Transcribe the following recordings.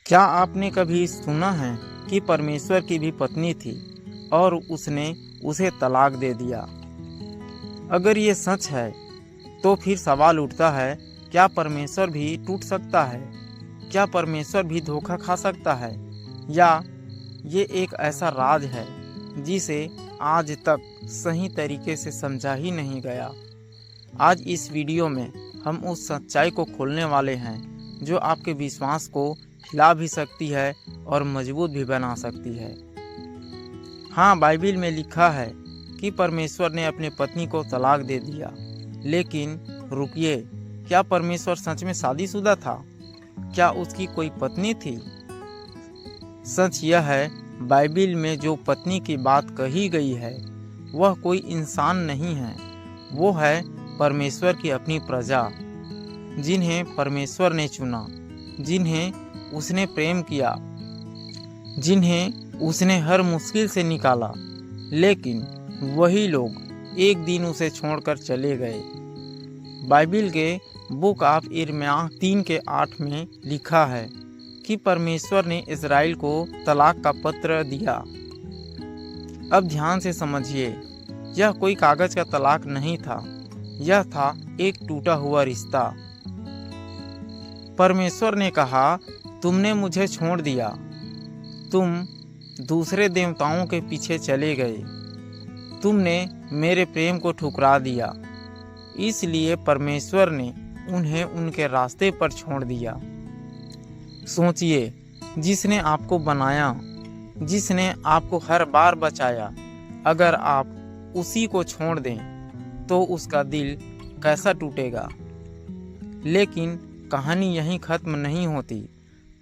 क्या आपने कभी सुना है कि परमेश्वर की भी पत्नी थी और उसने उसे तलाक दे दिया? अगर ये सच है तो फिर सवाल उठता है, क्या परमेश्वर भी टूट सकता है? क्या परमेश्वर भी धोखा खा सकता है? या ये एक ऐसा राज है जिसे आज तक सही तरीके से समझा ही नहीं गया? आज इस वीडियो में हम उस सच्चाई को खोलने वाले हैं जो आपके विश्वास को हिला भी सकती है और मजबूत भी बना सकती है। हाँ, बाइबिल में लिखा है कि परमेश्वर ने अपनी पत्नी को तलाक दे दिया। लेकिन रुकिए, क्या परमेश्वर सच में शादीशुदा था? क्या उसकी कोई पत्नी थी? सच यह है, बाइबिल में जो पत्नी की बात कही गई है वह कोई इंसान नहीं है, वो है परमेश्वर की अपनी प्रजा, जिन्हें परमेश्वर ने चुना, जिन्हें उसने प्रेम किया, जिन्हें उसने हर मुश्किल से निकाला। लेकिन वही लोग एक दिन उसे छोड़कर चले गए। बाइबिल के बुक ऑफ यिर्मयाह 3:8 में लिखा है कि परमेश्वर ने इज़राइल को तलाक का पत्र दिया। अब ध्यान से समझिए, यह कोई कागज का तलाक नहीं था, यह था एक टूटा हुआ रिश्ता। परमेश्वर ने कहा, तुमने मुझे छोड़ दिया, तुम दूसरे देवताओं के पीछे चले गए, तुमने मेरे प्रेम को ठुकरा दिया। इसलिए परमेश्वर ने उन्हें उनके रास्ते पर छोड़ दिया। सोचिए, जिसने आपको बनाया, जिसने आपको हर बार बचाया, अगर आप उसी को छोड़ दें तो उसका दिल कैसा टूटेगा। लेकिन कहानी यहीं खत्म नहीं होती।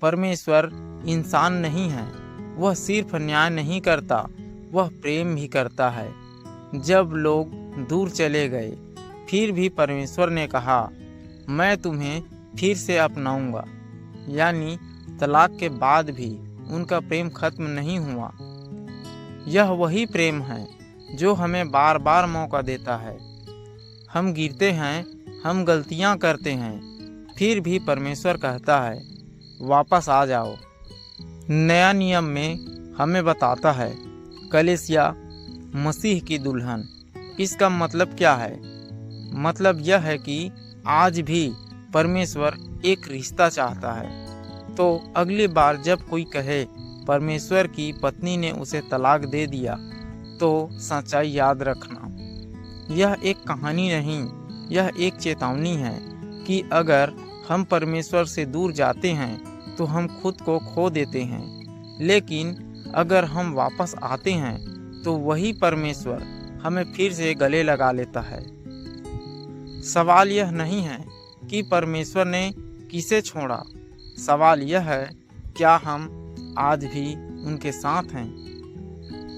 परमेश्वर इंसान नहीं है, वह सिर्फ न्याय नहीं करता, वह प्रेम भी करता है। जब लोग दूर चले गए, फिर भी परमेश्वर ने कहा, मैं तुम्हें फिर से अपनाऊंगा। यानी तलाक के बाद भी उनका प्रेम खत्म नहीं हुआ। यह वही प्रेम है जो हमें बार बार मौका देता है। हम गिरते हैं, हम गलतियां करते हैं, फिर भी परमेश्वर कहता है, वापस आ जाओ। नया नियम में हमें बताता है, कलीसिया मसीह की दुल्हन। इसका मतलब क्या है? मतलब यह है कि आज भी परमेश्वर एक रिश्ता चाहता है। तो अगली बार जब कोई कहे परमेश्वर की पत्नी ने उसे तलाक दे दिया, तो सच्चाई याद रखना, यह एक कहानी नहीं, यह एक चेतावनी है कि अगर हम परमेश्वर से दूर जाते हैं तो हम खुद को खो देते हैं। लेकिन अगर हम वापस आते हैं तो वही परमेश्वर हमें फिर से गले लगा लेता है। सवाल यह नहीं है कि परमेश्वर ने किसे छोड़ा, सवाल यह है, क्या हम आज भी उनके साथ हैं?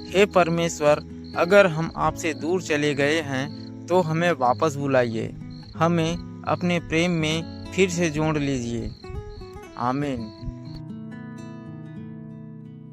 हे परमेश्वर, अगर हम आपसे दूर चले गए हैं तो हमें वापस बुलाइए, हमें अपने प्रेम में फिर से जोड़ लीजिए। आमीन।